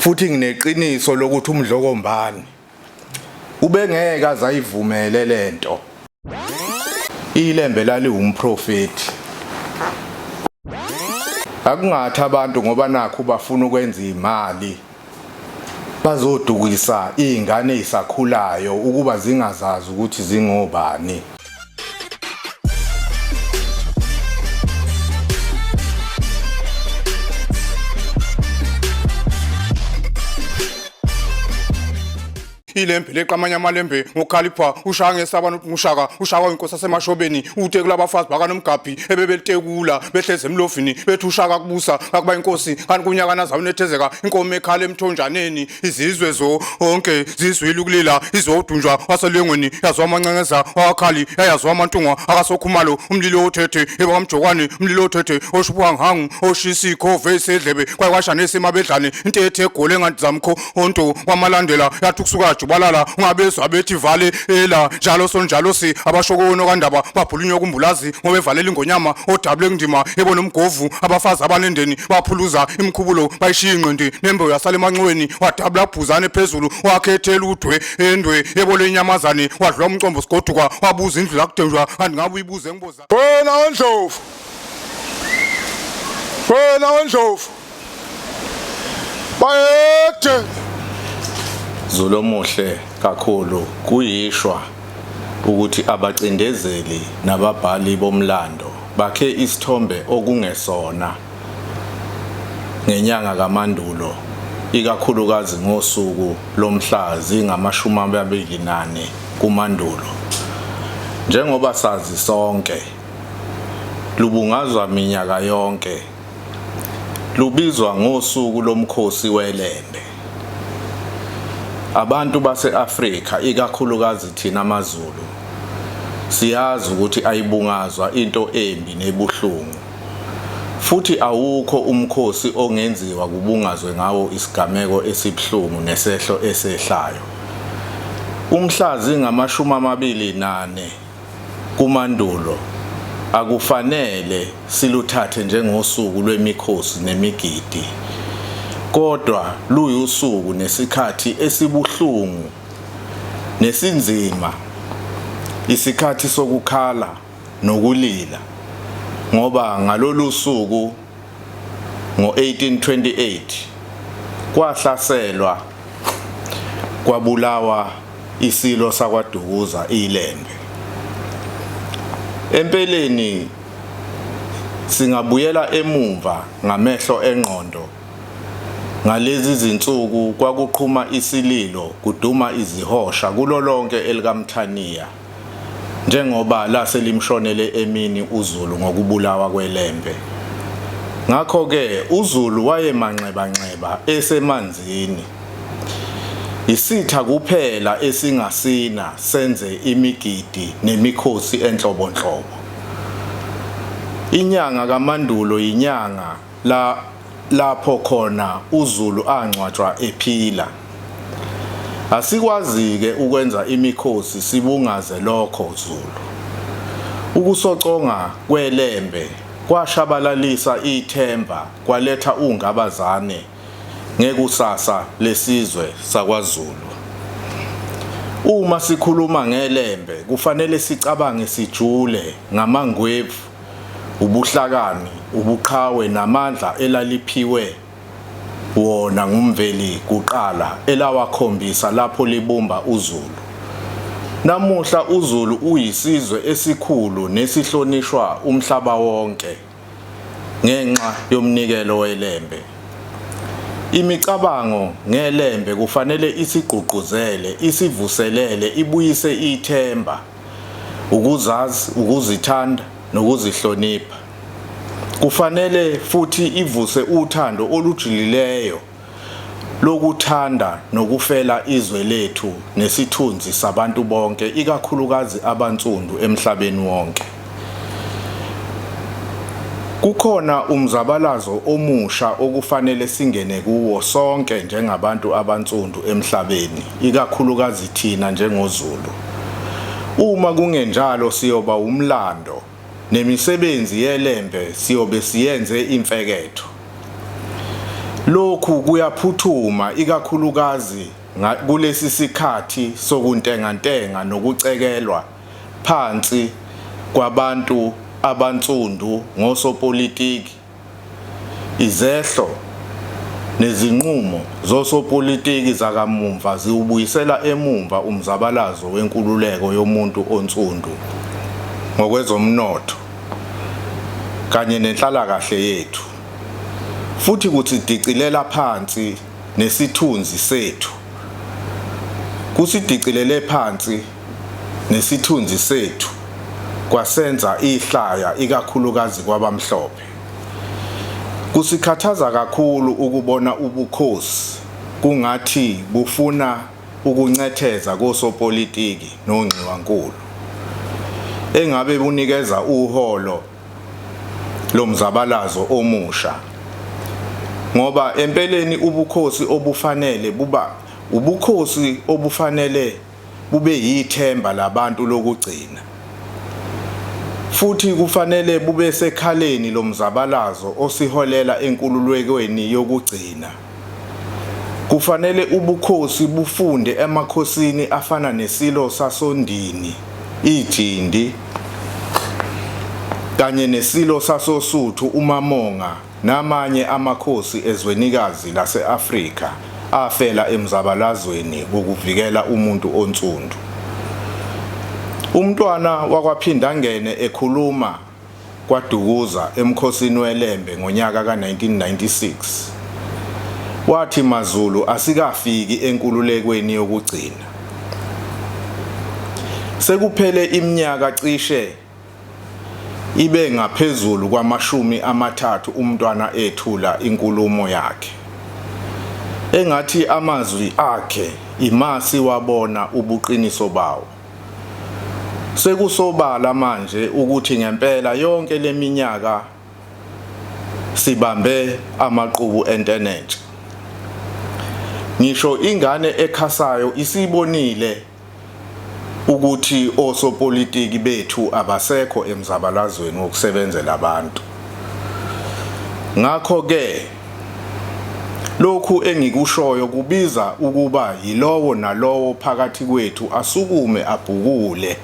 futhi ngineqiniso lokuthi uMdlokombane ubengeke azayivumele lento. Ilembe lali umprofeti. Akungathi abantu ngoba nakho bafuna ukwenza imali bazodukisa izingane ezisakhulayo ukuba zingazazi ukuthi zingobani. Ilembe leqamanya amalembe ngokhalipha ushaya ngesabana uMushaka ushaka inkosi yasemashobeni ute kulabafazi bakaNomgabhi ebebelitekula behleze emlovini bethi ushaka kubusa akuba inkosi kanti kunyaka nazawunethezeka inkomo ekhala emthonjaneni izizwe zonke zizwile ukulila izodunjwa waselengweni yazwa amancenceza wakhali yazwa amantungwa akasokhumalo umlilo othethe ebakamjokwane umlilo othethe oshubhangangu oshisa ikhove esedlebe kwasha nesemabedlane into ethe egole ngathi zamkho onto kwamalandela yathi kusuka balala ungabezwa bethi vale ela njalo sonjalo si abashokono kandaba babhulunywa kumbulazi ngoba evalela ingonyama odabule ndima ebona umgovu abafazi abanendeni baphuluza imkhubulo bayishiya ingqindi nembe yasala emanxweni wadabula bhuzane phezulu wakhethela udwe endwe ebole inyamazane wadlwa umcombo sigoduka wabuza indlu lakudenjwa kanti ngabe uyibuze ngiboza wena wendlovu bayethe Zulu omuhle kakhulu kuyishwa ukuthi abacindezeli nababhali bomlando bakhe isithombe okungesona ngenyanga kaMandulo ikakhulukazi ngosuku lomhla zingama-28 kuMandulo. Njengoba sazi sonke lubungazwa minyaka yonke lubizwa ngosuku lomkhosi weLembe. Abantu base-Afrika ikakhulukazi thina amaZulu siyazi ukuthi ayibungazwa into embi nebuhlungu futhi awukho umkhosi ongenziwa kubungazwe ngawo isigameko esibhlungu nesehlo esehlayo. Umhla zingama-28 kuMandulo akufanele siluthathe njengosuku lwemikhosi nemigidi, kodwa luyusuku nesikhathi esibuhlungu nesinzima, isikhathi sokukhala nokulila, ngoba ngalolu suku ngo-1828 kwahlaselwa kwabulawa isilo sakwaDukuza iLembe. Empeleni singabuyela emumva ngamehlo engqondo. Ngalezi zinsuku kwakuqhuma isililo kuduma izihosha kulo lonke elikaMthaniya njengoba laselimshonele emini uZulu ngokubulawa kweLembe. Ngakho ke uZulu wayemanxeba esemanzini. Isitha kuphela esingasina senze imigidi nemikhosi enhlobonhlobo. Inyanga kaMandulo inyanga lapho khona uZulu angcwatshwa ephila. Asikwazi-ke ukwenza imikhosi sibungaze lokho Zulu. Ukusoconga kweLembe kwashabalalisa ithemba kwaletha ungabazane ngekusasa lesizwe sakwaZulu. Uma sikhuluma ngeLembe kufanele sicabange sijule ngamangwevu, ubuhlakani, ubuqhawe namandla elaliphiwe wona ngumveli kuqala elawakhombisa lapho libumba uZulu. Namuhla uZulu uyisizwe esikhulu nesihlonishwa umhlaba wonke ngenxa yomnikelo weLembe. Imicabango ngeLembe kufanele isigqugquzele, isivuselele, ibuyise ithemba, ukuzazi, ukuzithanda nokuzihlonipha. Kufanele futhi ivuse uthando olujulileyo lokuthanda nokufela izwe lethu nesithunzi sabantu bonke ikakhulukazi abantsundu emhlabeni wonke. Kukhona umzabalazo omusha okufanele singene kuwo sonke njengabantu abantsundu emhlabeni ikakhulukazi thina njengoZulu. Uma kungenjalo siyoba umlando nemisebenzi yeLembe siyobe siyenze imfeketho. Lokhu lokhu kuyaphuthuma ikakhulukazi kulesi sikhathi sokuntengantenga nokucekelwa phansi kwabantu abansundu ngosopolitiki. Izehlo nezinqumo zosopolitiki zakamuva ziubuyisela emumva umzabalazo wenkululeko yomuntu onsundu ngokwezomnotho kanye nenhlalakahle yethu, futhi kusidicilela phansi nesithunzi sethu. Kusidicilele phansi nesithunzi sethu kwasenza ihlaya ikakhulukazi kwabamhlophe. Kusikhathaza kakhulu ukubona ubukhosi kungathi bufuna ukuncetheza kosopolitiki nongxiwankulu engabe bunikeza uholo lomzabalazo omusha, ngoba empeleni ubukhosi obufanele bube yithemba labantu lokugcina, futhi kufanele bube sekhaleni lomzabalazo osiholela enkululekweni yokugcina. Kufanele ubukhosi bufunde emakhosini afana neSilo sasoNdini, iJindi, kanye neSilo sasoSuthu uMamonga namanye amakhosi ezwenikazi lase-Afrika afela emzabalazweni wokuvikela umuntu onsundu. Umntwana wakwaPhindangene ekhuluma kwaDukuza emkhosini weLembe ngonyaka ka-1996 wathi MaZulu asikafiki enkululekweni yokugcina. Sekuphele iminyaka cishe ibe ngaphezulu kwama-30 umntwana ethula inkulumo yakhe, engathi amazwi akhe imasi wabona ubuqiniso bawo. Sekusobala manje ukuthi ngempela yonke leminyaka sibambe amaqhubu entenetshe. Ngisho ingane ekhasayo isibonile ukuthi osopolitiki bethu abasekho emzabalazweni wokusebenzela abantu. Ngakho-ke lokhu engikushoyo kubiza ukuba yilowo nalowo phakathi kwethu asukume abhukule,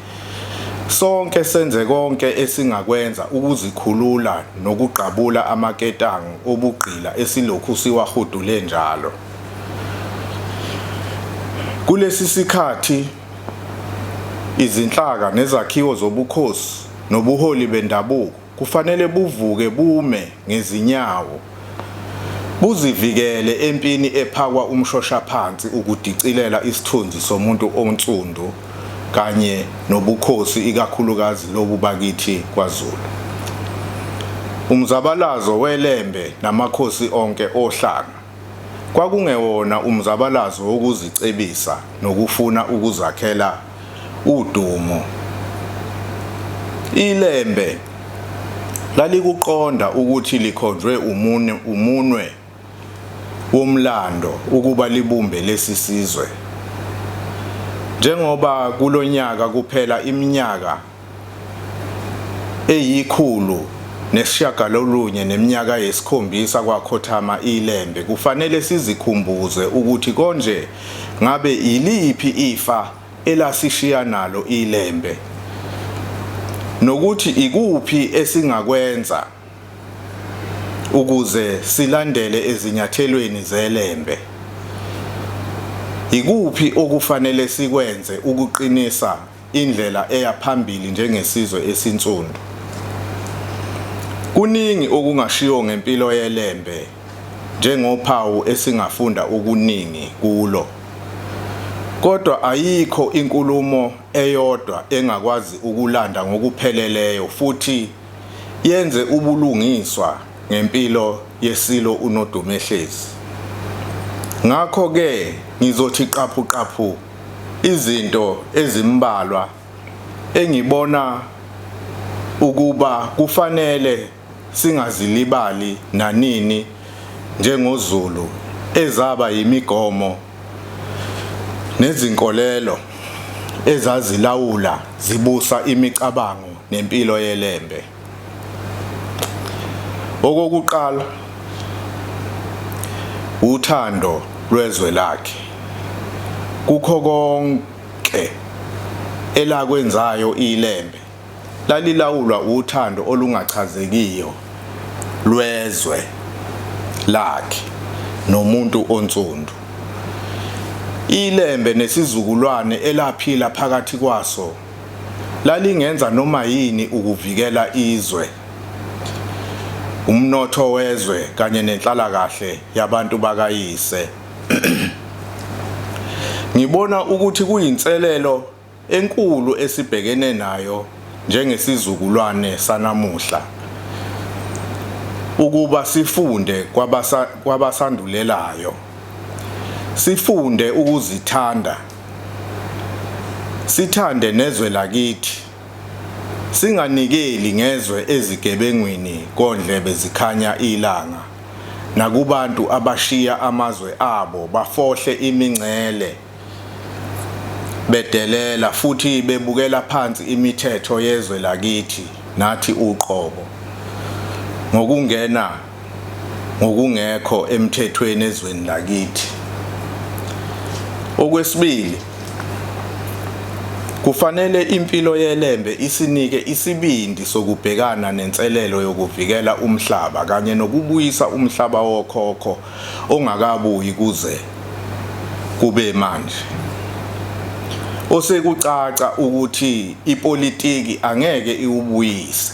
sonke senze konke esingakwenza ukuzikhulula nokuqabula amaketangu obugqila esilokhu siwahudule njalo. Kulesi sikhathi izinhlaka nezakhiwo zobukhosi nobuholi bendabuko kufanele buvuke bume ngezinyawo, buzivikele empini ephakwa umshoshaphansi ukudicilela isithunzi somuntu onsundu kanye nobukhosi ikakhulukazi lobu bakithi kwaZulu. Umzabalazo weLembe namakhosi onke ohlanga kwakungewona umzabalazo wokuzicebisa nokufuna ukuzakhela udumo. iLembe lalikuqonda ukuthi likhonjwe umunwe womlando ukuba libumbe lesi sizwe. Njengoba kulonyaka kuphela iminyaka eyi109 neminyaka yesikhombisa kwakhothama iLembe, kufanele sizikhumbuze ukuthi konje ngabe iliphi ifa elasishiya nalo iLembe, nokuthi ikuphi esingakwenza ukuze silandele ezinyathelweni zeLembe. Ikuphi okufanele sikwenze ukuqinisa indlela eya phambili njengesizwe esinsundu. Kuningi okungashiwo ngempilo yeLembe njengophawu esingafunda okuningi kulo. Kodwa ayikho inkulumo eyodwa engakwazi ukulanda ngokupheleleyo futhi yenze ubulungiswa ngempilo yeSilo uNodumehlezi. Ngakho-ke ngizothi qaphu izinto ezimbalwa engibona ukuba kufanele singazilibali nanini njengoZulu ezaba yimigomo nezinkolelo ezazilawula zibusa imicabango nempilo yeLembe. Okokuqala, uthando lwezwe lakhe. Kukho konke elakwenzayo iLembe lalilawulwa uthando olungachazekiyo lwezwe lakhe nomuntu onsundu. iLembe nesizukulwane elaphila phakathi kwaso lalingenza noma yini ukuvikela izwe, umnotho wezwe kanye nenhlalakahle yabantu bakayise. Ngibona ukuthi kuyinselelo enkulu esibhekene nayo njengesizukulwane sanamuhla ukuba sifunde kwabasandulelayo, sifunde ukuzithanda, sithande nezwe lakithi, singanikeli ngezwe ezigebengwini kondlebe zikhanya ilanga nakubantu abashiya amazwe abo bafohle imingcele bedelela futhi bebukela phansi imithetho yezwe lakithi nathi uqobo ngokungekho emthethweni ezweni lakithi. Okwesibili, kufanele impilo yeLembe isinike isibindi sokubhekana nenselelo yokuvikela umhlaba kanye nokubuyisa umhlaba wokhokho ongakabuyi kuze kube manje. Osekucaca ukuthi ipolitiki angeke iwubuyise.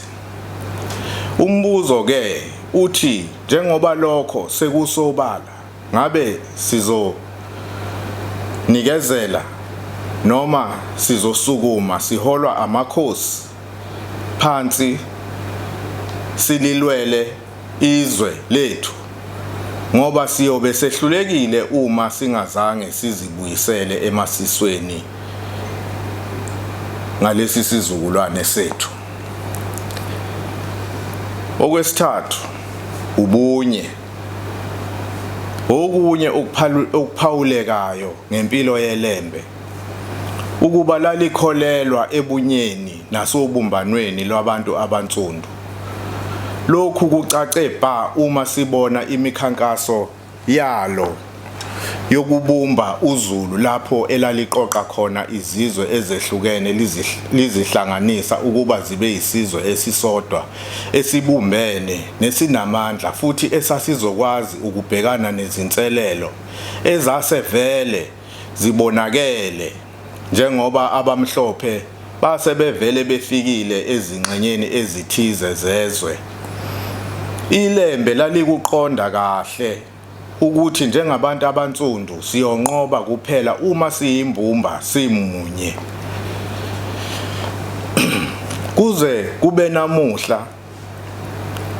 Umbuzo ke uthi njengoba lokho sekusobala, ngabe sizonikezela noma sizosukuma siholwa amakhosi phansi sililwele izwe lethu ngoba siyobe sehlulekile uma singazange sizibuyisele emasisweni ngalesi sizukulwane sethu. Okwesithathu, ubunye. Okunye okuphawulekayo ngempilo yeLembe ukuba lalikholelwa ebunyeni nasobumbanweni lwabantu abansundu. Lokhu kucace bha uma sibona imikhankaso yalo yokubumba uZulu lapho elaliqoqa khona izizwe ezehlukene lizihlanganisa ukuba zibe isizwe esisodwa esibumbene nesinamandla futhi esasizokwazi ukubhekana nezinselelo ezasevele zibonakele njengoba abamhlophe basebevele befikile ezingxenyeni ezithize zezwe. iLembe lalikuqonda kahle ukuthi njengabantu abansundu siyonqoba kuphela uma siyimbumba simunye. Kuze kube namuhla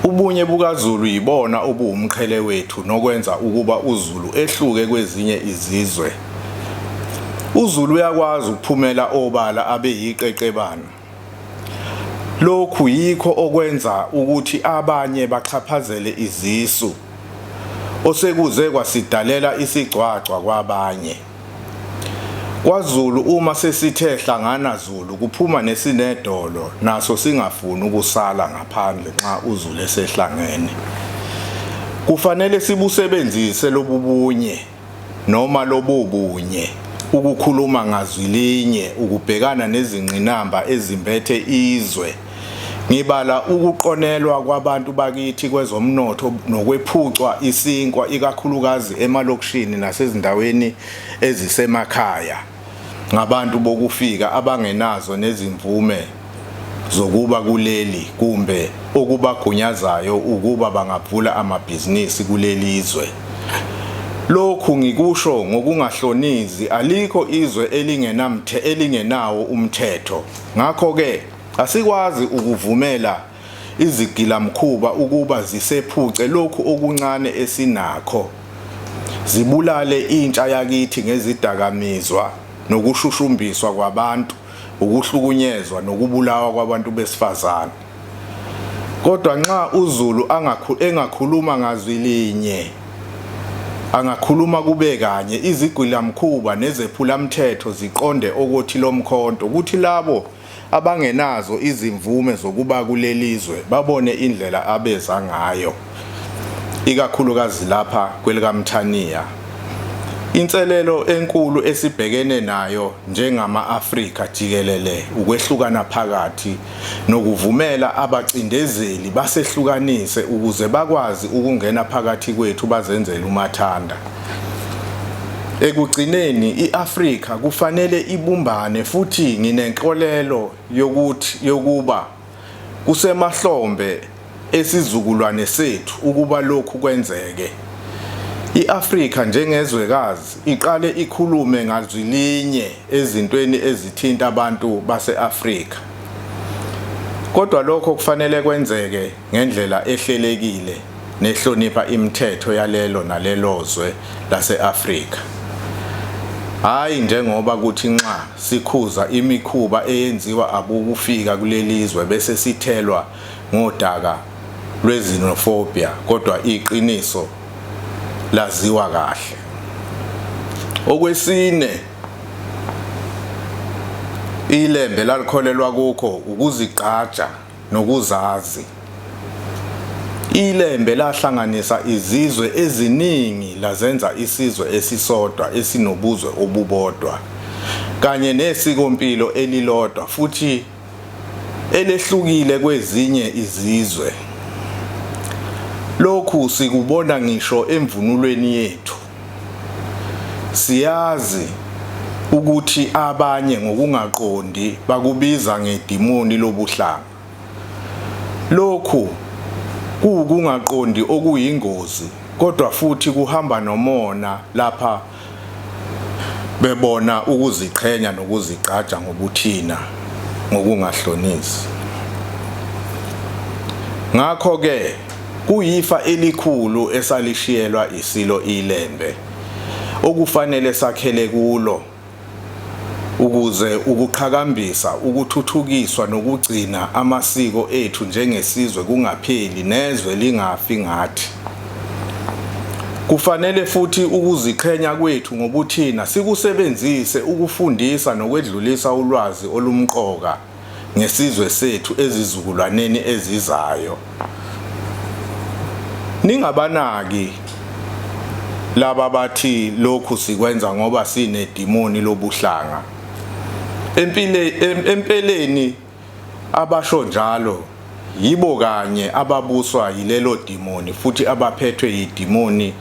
ubunye bukaZulu yibona obuwumqhele wethu nokwenza ukuba uZulu ehluke kwezinye izizwe. uZulu uyakwazi ukuphumela obala abe yiqeqebana. Lokhu yikho okwenza ukuthi abanye baxhaphazele izisu osekuze kwasidalela isigcwagcwa kwabanye. KwaZulu uma sesithe hlangana Zulu kuphuma nesinedolo naso singafuni ukusala ngaphandle nxa uZulu esehlangene. Kufanele sibusebenzise lobubunye noma lobubunye ukukhuluma ngazwi linye ukubhekana nezingqinamba ezimbethe izwe. Ngibala ukuqonelwa kwabantu bakithi kwezomnotho nokwephucwa isinkwa ikakhulukazi emalokishini nasezindaweni ezisemakhaya ngabantu bokufika abangenazo nezimvume zokuba kuleli kumbe okubagunyazayo ukuba bangavula amabhizinisi kuleli izwe. Lokhu ngikusho ngokungahlonizi, alikho izwe elingenawo umthetho. Ngakho ke asikwazi ukuvumela izigilamkhuba ukuba zisephuce lokhu okuncane esinakho, zibulale intsha yakithi ngezidakamizwa nokushushumbiswa kwabantu, ukuhlukunyezwa nokubulawa kwabantu besifazane. Kodwa nxa uZulu engakhuluma ngazwi linye, angakhuluma kube kanye, izigilamkhuba nezephulamthetho ziqonde ukuthi lomkhonto ukuthi labo abangenazo izimvume zokuba kulelizwe babone indlela abeza ngayo. ikakhulukazi lapha kwelikaMthaniya. Inselelo enkulu esibhekene nayo njengama-Afrika jikelele ukwehlukana phakathi nokuvumela abacindezeli basehlukanise ukuze bakwazi ukungena phakathi kwethu bazenzele umathanda. Ekugcineni i-Afrika kufanele ibumbane futhi nginenkolelo yokuba kusemahlombe esizukulwane sethu ukuba lokhu kwenzeke. I-Afrika njengezwekazi iqale ikhulume ngazwi linye ezintweni ezithinta abantu base-Afrika. Kodwa lokho kufanele kwenzeke ngendlela ehlelekile nehlonipha imithetho yalelo nalelo zwe lase-Afrika. Hayi njengoba kuthi nxa sikhuza imikhuba eyenziwa abukufika kulelizwe bese sithelwa ngodaka lwezinofobia, kodwa iqiniso laziwa kahle. Okwesine, ilembe lalikholelwa kukho ukuzigqaja nokuzazi. Ilembe lahlanganisa izizwe eziningi lazenza isizwe esisodwa esinobuzwe obubodwa kanye nesikompilo elilodwa futhi elehlukile kwezinye izizwe. Lokhu sikubona ngisho emvunulweni yethu. Siyazi ukuthi abanye ngokungaqondi bakubiza ngedimoni lobuhlanga. Lokhu kungaqondi okuyingozi, kodwa futhi kuhamba nomona lapha bebona ukuziqhenya nokuzigqaja ngobuthina ngokungahlonisi. Ngakho ke kuyifa elikhulu esalishiyelwa isilo ilembe okufanele sakhele kulo ukuze ukuqhakambisa ukuthuthukiswa nokugcina amasiko ethu njengesizwe kungapheli nezwe lingafi ngathi. Kufanele futhi ukuziqhenya kwethu ngobuthina sikusebenzise ukufundisa nokwedlulisa ulwazi olumqoka ngesizwe sethu ezizukulwaneni ezizayo. Ningabanaki laba bathi lokhu sikwenza ngoba sinedimoni lobuhlanga. Empeleni abasho njalo yibo kanye ababuswa yilelo dimoni futhi abaphethwe yidimoni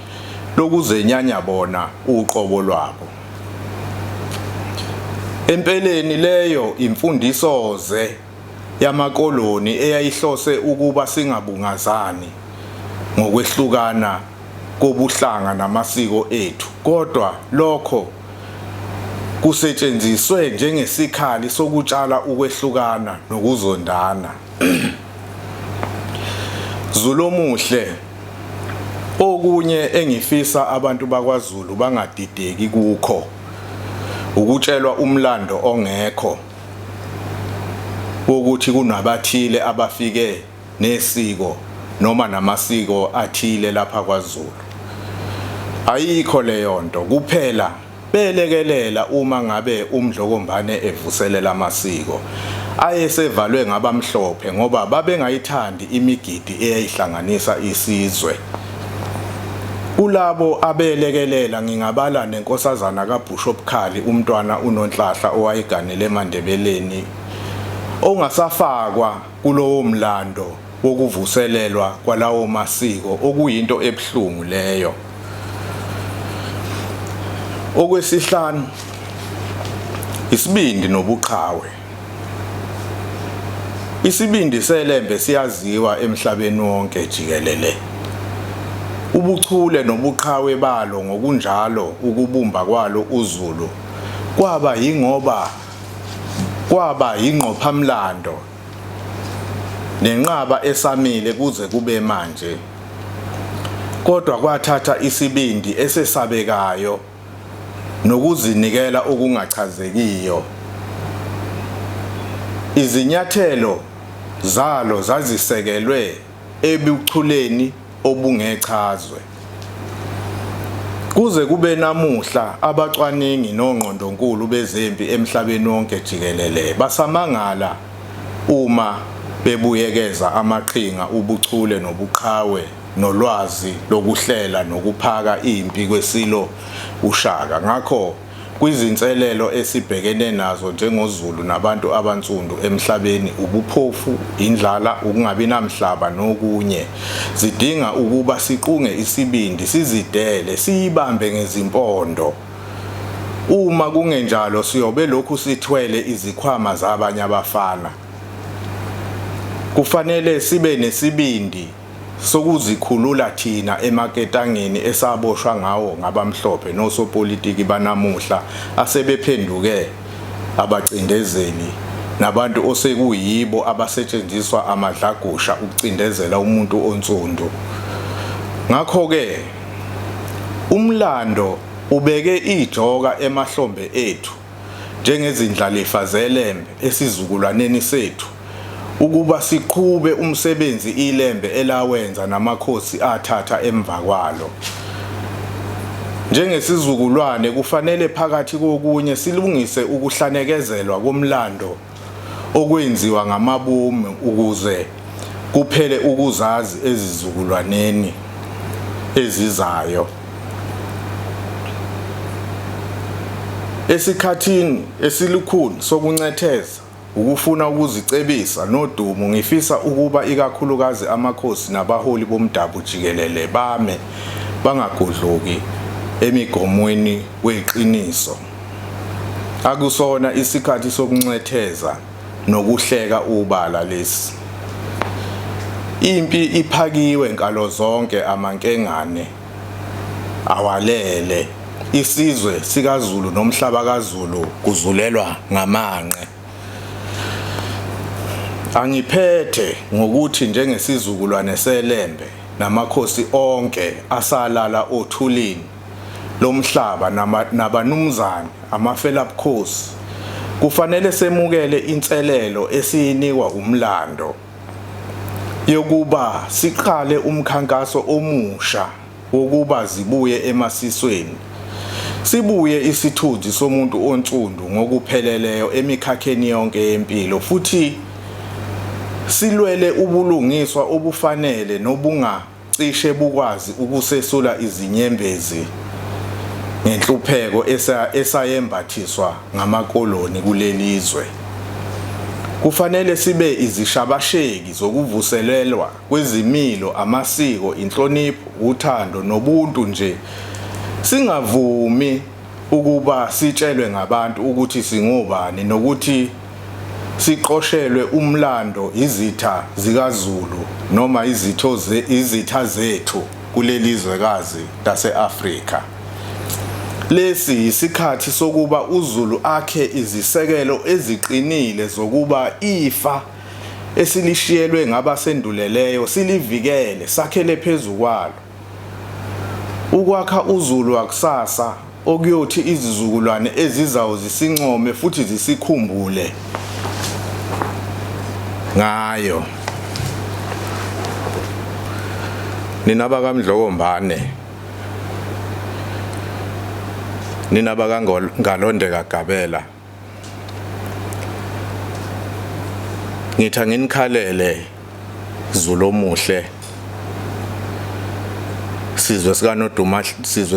lokuzenyanya bona uqobo lwabo. Empeleni leyo imfundiso yamakoloni eyayihlose ukuba singabungazani ngokwehlukana kobuhlanga namasiko ethu, kodwa lokho kusetshenziswe njengesikhali sokutshala ukwehlukana nokuzondana. Zulomuhle, okunye engifisa abantu bakwaZulu bangadideki kukho ukutshelwa umlando ongekho ukuthi kunabathile abafike nesiko noma namasiko athile lapha kwaZulu. Ayikho leyo nto, kuphela belekelela uma ngabe umdlokombane evuselela amasiko ayesevalwe ngabamhlophe ngoba babengayithandi imigidi eyayihlanganisa isizwe. Kulabo abelekelela ngingabala nenkosazana kaBushopkhali umntwana uNonhlahla owayeganele eMandebeleni ongasafakwa kulowo mlando wokuvuselelwa kwalawo masiko okuyinto ebuhlungu leyo. Okwesihlanu, isibindi nobuqhawe. Isibindi selembe siyaziwa emhlabeni wonke jikelele. Ubuchule nobuqhawe balo ngokunjalo ukubumba kwalo uZulu kwaba yingqophamlando nenqaba esamile kuze kube manje. Kodwa kwathatha isibindi esesabekayo nokuzinikela okungachazekiyo. Izinyathelo zalo zazisekelwe ebuchuleni obungechazwe. Kuze kube namuhla abacwaningi nongqondonkulu bezempi emhlabeni wonke jikelele basamangala uma bebuyekeza amaqhinga ubuchule nobuqhawe nolwazi lokuhlela nokuphaka impi kwesilo uShaka. Ngakho kwizinselelo esibhekene nazo njengoZulu nabantu abansundu emhlabeni, ubuphofu, indlala, ukungabi namhlaba nokunye, zidinga ukuba siqunge isibindi, sizidele, siyibambe ngezimpondo. Uma kungenjalo siyobe lokhu sithwele izikhwama zabanye abafana. Kufanele sibe nesibindi sokuzikhulula thina emaketangeni esaboshwa ngawo ngabamhlophe nosopolitiki banamuhla asebephenduke abacindezeli nabantu osekuyibo abasetshenziswa amadlagusha ukucindezela umuntu onsundu. Ngakho-ke umlando ubeke ijoka emahlombe ethu njengezindlalifa zelembe esizukulwaneni sethu ukuba siqhube umsebenzi ilembe elawenza namakhosi athatha emva kwalo. Njengesizukulwane kufanele phakathi kokunye silungise ukuhlanekezelwa komlando okwenziwa ngamabomu ukuze kuphele ukuzazi ezizukulwaneni ezizayo. Esikhathini esilukhuni sokuncetheza ukufuna ukuzicebisa nodumo, ngifisa ukuba ikakhulukazi amakhosi nabaholi bomdabu jikelele bame bangagodloki emigomweni weqiniso. Akusona isikhathi sokuncetheza nokuhleka ubala lesi. Impi iphakiwe nkalo zonke, amankengane awalele. Isizwe sikaZulu nomhlaba kaZulu kuzulelwa ngamanqe. Angiphethe ngokuthi njengesizukulwane selembe namakhosi onke asalala othulini lomhlaba nabanumzane amafelabukhosi kufanele semukele inselelo esiyinikwa umlando yokuba siqale umkhankaso omusha wokuba zibuye emasisweni, sibuye isithunzi somuntu onsundu ngokupheleleyo emikhakheni yonke yempilo, futhi silwele ubulungiswa obufanele nobungacishe bukwazi ukusesula izinyembezi ngenhlupheko esayembathiswa ngamakoloni kulelizwe. Kufanele sibe izishabasheki zokuvuselelwa kwezimilo, amasiko, inhlonipho, uthando nobuntu nje. Singavumi ukuba sitshelwe ngabantu ukuthi singobani nokuthi siqoshelwe umlando izitha zikaZulu noma izitha zethu kulelizwekazi lase-Afrika. Lesi isikhathi sokuba uZulu akhe izisekelo eziqinile zokuba ifa esilishiyelwe ngabasenduleleyo silivikele, sakhele phezu kwalo. Ukwakha uZulu wakusasa okuyothi izizukulwane ezizayo zisincome futhi zisikhumbule ngayo. Nina bakaMdlokombane, nina bakaNgalondeka Gabela, ngithi nginikhalele Zulu omuhle, sizwe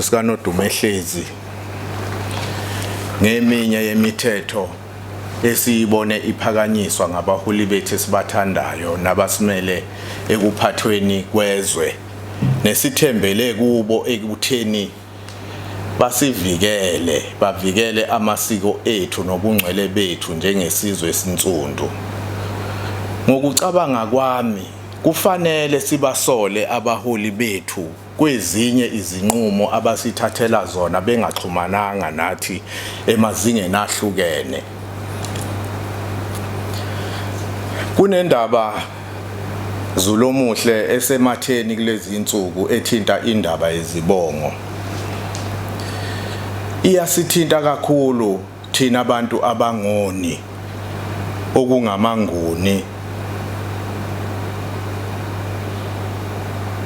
sikaNodumehlezi, ngeminye yemithetho esiyibone iphakanyiswa ngabaholi bethu esibathandayo nabasimele ekuphathweni kwezwe, nesithembele kubo ekutheni basivikele, bavikele amasiko ethu nobungcwele bethu njengesizwe esinsundu. Ngokucabanga kwami kufanele sibasole abaholi bethu kwezinye izinqumo abasithathela zona bengaxhumananga nathi emazingeni ahlukene. Kunendaba Zulu omuhle esematheni kulezi insuku ethinta indaba yezibongo. Iyasithinta kakhulu thina abantu abangoni okungamanguni.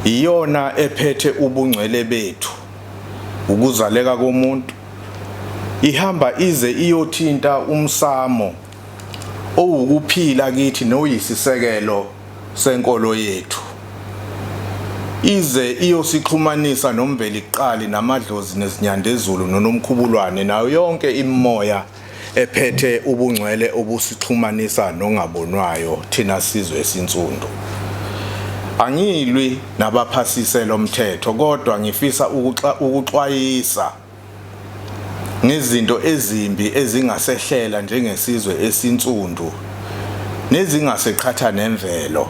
Iyona ephethe ubungcwele bethu, ukuzaleka komuntu. Ihamba ize iyothinta umsamo owukuphila kithi noyisisekelo senkolo yethu. ize iyosixhumanisa nomveliqali namadlozi nezinyandezulu nonomkhubulwane nayo yonke imimoya ephethe ubungcwele obusixhumanisa nongabonwayo thina sizwe esinsundu. Angilwi nabaphasisela umthetho kodwa ngifisa ukuxwayisa ngezinto ezimbi ezingasehlela njengesizwe esinsundu nezingaseqhatha nemvelo.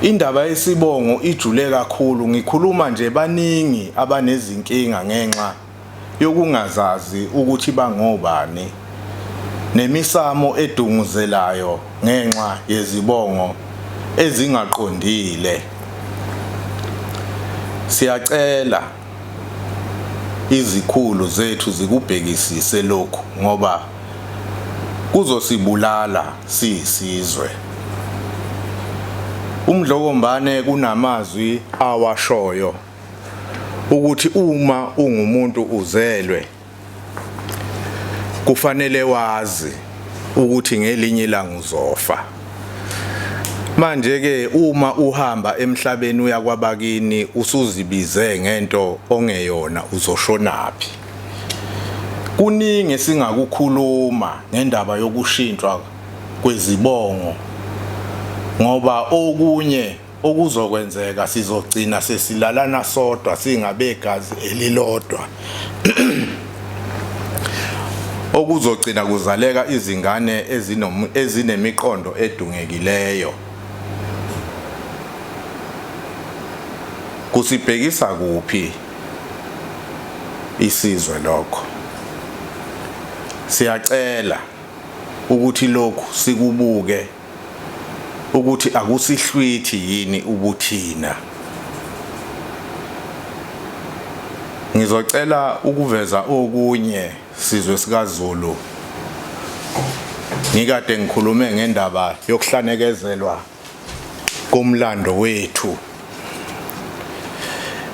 Indaba yesibongo ijule kakhulu, ngikhuluma nje baningi abanezinkinga ngenxa yokungazazi ukuthi bangobani nemisamo edunguzelayo ngenxa yezibongo ezingaqondile. Siyacela izikhulu zethu zikubhekisise lokhu ngoba kuzosibulala siyisizwe. UMdlokombane kunamazwi awashoyo ukuthi uma ungumuntu uzelwe kufanele wazi ukuthi ngelinye ilanga uzofa. Manje ke uma uhamba emhlabeni uya kwabakini usuzibize ngento ongeyona uzoshonaphi. Kuningi singakukhuluma ngendaba yokushintshwa kwezibongo ngoba okunye okuzokwenzeka sizogcina sesilalana sodwa singabegazi elilodwa okuzogcina kuzaleka izingane ezinemiqondo edungekileyo. Kusibhekisa kuphi isizwe lokho? Siyacela ukuthi lokhu sikubuke ukuthi akusihlwithi yini ubuthina. Ngizocela ukuveza okunye sizwe sikaZulu. Ngikade ngikhulume ngendaba yokuhlanekezelwa komlando wethu.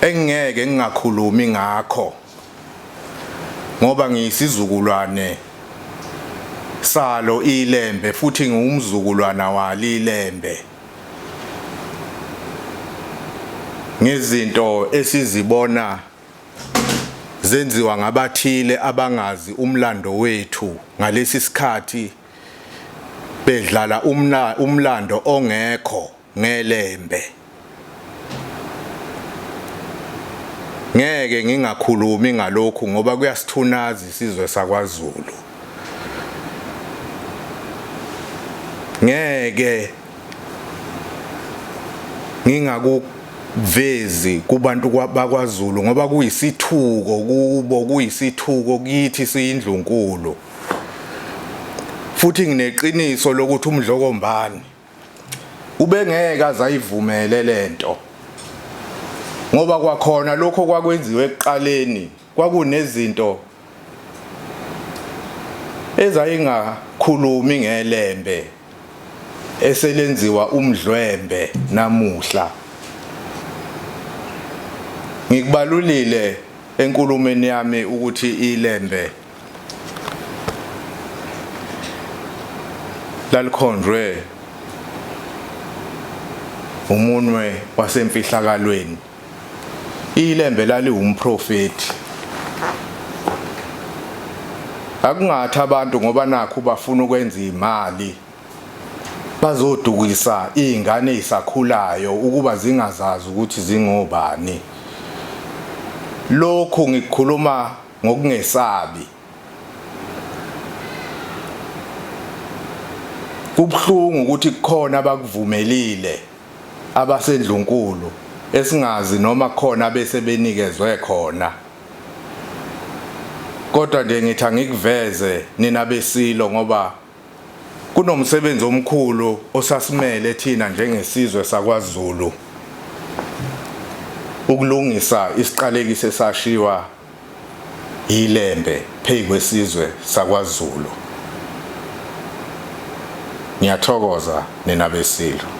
Engeke ngingakhulumi ngakho ngoba ngiyisizukulwane salo ilembe futhi ngumzukulwana walilembe. Ngezinto esizibona zenziwa ngabathile abangazi umlando wethu ngalesi sikhathi bedlala umlando ongekho ngelembe. Ngeke ngingakhulumi ngalokhu ngoba kuyasithunaza isizwe sakwaZulu. Ngeke ngingakuvezi kubantu bakwaZulu ngoba kuyisithuko kubo, kuyisithuko kithi siyindlunkulu. Futhi ngineqiniso lokuthi uMdlokombane ubengeke azayivumele lento ngoba kwakhona lokho kwakwenziwe ekuqaleni kwakunezinto ezayingakhulumi ngelembe eselenziwa umdlwembe namuhla. Ngikubalulile enkulumeni yami ukuthi ilembe lalikhonjwe umunwe wasemfihlakalweni. Ilembe lali umprofeti. Akungathi abantu ngoba nakho bafuna ukwenza imali bazodukisa izingane ezisakhulayo ukuba zingazazi ukuthi zingobani. Lokho ngikukhuluma ngokungesabi. Kubhlungu ukuthi kukhona abakuvumelile abasendlunkulu esingazi noma khona bese benikezwe khona. Kodwa nje ngithi angikuveze nina besilo ngoba kunomsebenzi omkhulu osasimele thina njengesizwe sakwaZulu ukulungisa isiqalekiso esashiwa ilembe phezu kwesizwe sakwaZulu. Ngiyathokoza nina besilo.